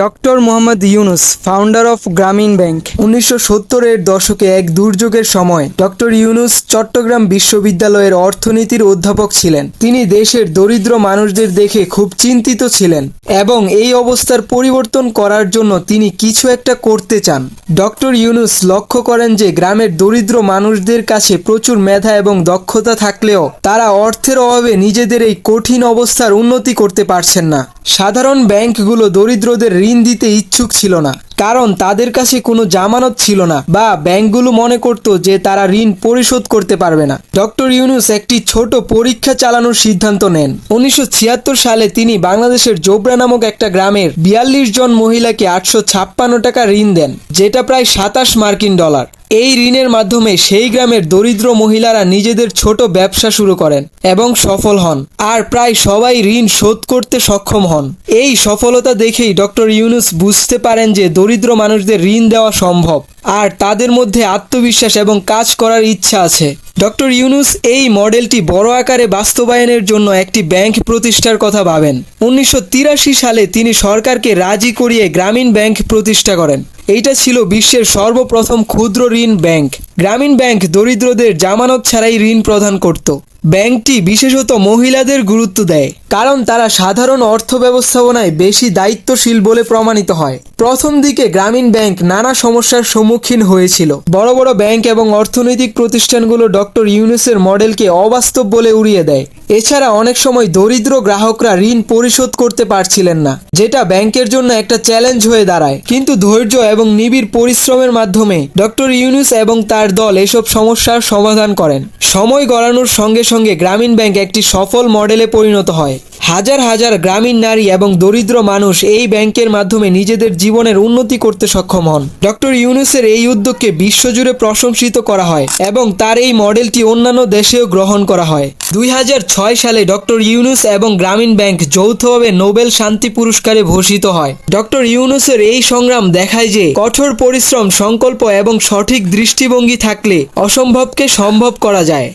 Doctor Mohammad Yunus, founder of গ্রামীণ bank. 1970-এর দশকে এক দুর্যোগের সময় ডক্টর ইউনুস চট্টগ্রাম বিশ্ববিদ্যালয়ের অর্থনীতির অধ্যাপক ছিলেন। তিনি দেশের দরিদ্র মানুষদের দেখে খুব চিন্তিত ছিলেন এবং এই অবস্থার পরিবর্তন করার জন্য তিনি কিছু একটা করতে চান। ডক্টর ইউনুস লক্ষ্য করেন যে গ্রামের দরিদ্র মানুষদের কাছে প্রচুর মেধা এবং দক্ষতা থাকলেও তারা অর্থের অভাবে নিজেদের এই কঠিন অবস্থার উন্নতি করতে পারছেন না। সাধারণ ব্যাংকগুলো দরিদ্রদের ঋণ দিতে ইচ্ছুক ছিল না, কারণ তাদের কাছে কোনো জামানত ছিল না বা ব্যাংকগুলো মনে করত যে তারা ঋণ পরিশোধ করতে পারবে না। ডক্টর ইউনুস একটি ছোট পরীক্ষা চালানোর সিদ্ধান্ত নেন। 1976 সালে তিনি বাংলাদেশের জোবরা নামক একটা গ্রামের 42 জন মহিলাকে 856 টাকা ঋণ দেন, যেটা প্রায় 27 মার্কিন ডলার। এই ঋণের মাধ্যমে সেই গ্রামের দরিদ্র মহিলারা নিজেদের ছোট ব্যবসা শুরু করেন এবং সফল হন, আর প্রায় সবাই ঋণ শোধ করতে সক্ষম হন। এই সফলতা দেখেই ডক্টর ইউনুস বুঝতে পারেন যে দরিদ্র মানুষদের ঋণ দেওয়া সম্ভব, আর তাদের মধ্যে আত্মবিশ্বাস এবং কাজ করার ইচ্ছা আছে। ডক্টর ইউনুস এই মডেলটি বড় আকারে বাস্তবায়নের জন্য একটি ব্যাংক প্রতিষ্ঠার কথা ভাবেন। 1983 সালে তিনি সরকারকে রাজি করিয়ে গ্রামীণ ব্যাংক প্রতিষ্ঠা করেন। এইটা ছিল বিশ্বের সর্বপ্রথম ক্ষুদ্র ঋণ ব্যাংক। গ্রামীণ ব্যাংক দরিদ্রদের জামানত ছাড়াই ঋণ প্রদান করত। ব্যাংকটি বিশেষত মহিলাদের গুরুত্ব দেয়, কারণ তারা সাধারণ অর্থ ব্যবস্থাপনায় বেশি দায়িত্বশীল বলে প্রমাণিত হয়। প্রথম দিকে গ্রামীণ ব্যাংক নানা সমস্যার সম্মুখীন হয়েছিল। বড় বড় ব্যাংক এবং অর্থনৈতিক প্রতিষ্ঠানগুলো ডক্টর ইউনুসের মডেলকে অবাস্তব বলে উড়িয়ে দেয়। এছাড়া অনেক সময় দরিদ্র গ্রাহকরা ঋণ পরিশোধ করতে পারছিলেন না, যেটা ব্যাংকের জন্য একটা চ্যালেঞ্জ হয়ে দাঁড়ায়। কিন্তু ধৈর্য এবং নিবিড় পরিশ্রমের মাধ্যমে ডক্টর ইউনুস এবং তার দল এসব সমস্যার সমাধান করেন। সময় গড়ানোর সঙ্গে সঙ্গে গ্রামীণ ব্যাংক একটি সফল মডেলে পরিণত হয়। হাজার হাজার গ্রামীণ নারী এবং দরিদ্র মানুষ এই ব্যাংকের মাধ্যমে নিজেদের জীবনের উন্নতি করতে সক্ষম হন। ডক্টর ইউনুসের এই উদ্যোগকে বিশ্বজুড়ে প্রশংসিত করা হয় এবং তার এই মডেলটি অন্যান্য দেশেও গ্রহণ করা হয়। 2006 সালে ডক্টর ইউনুস এবং গ্রামীণ ব্যাংক যৌথভাবে নোবেল শান্তি পুরস্কারে ভূষিত হয়। ডক্টর ইউনুসের এই সংগ্রাম দেখায় যে কঠোর পরিশ্রম, সংকল্প এবং সঠিক দৃষ্টিভঙ্গি থাকলে অসম্ভবকে সম্ভব করা যায়।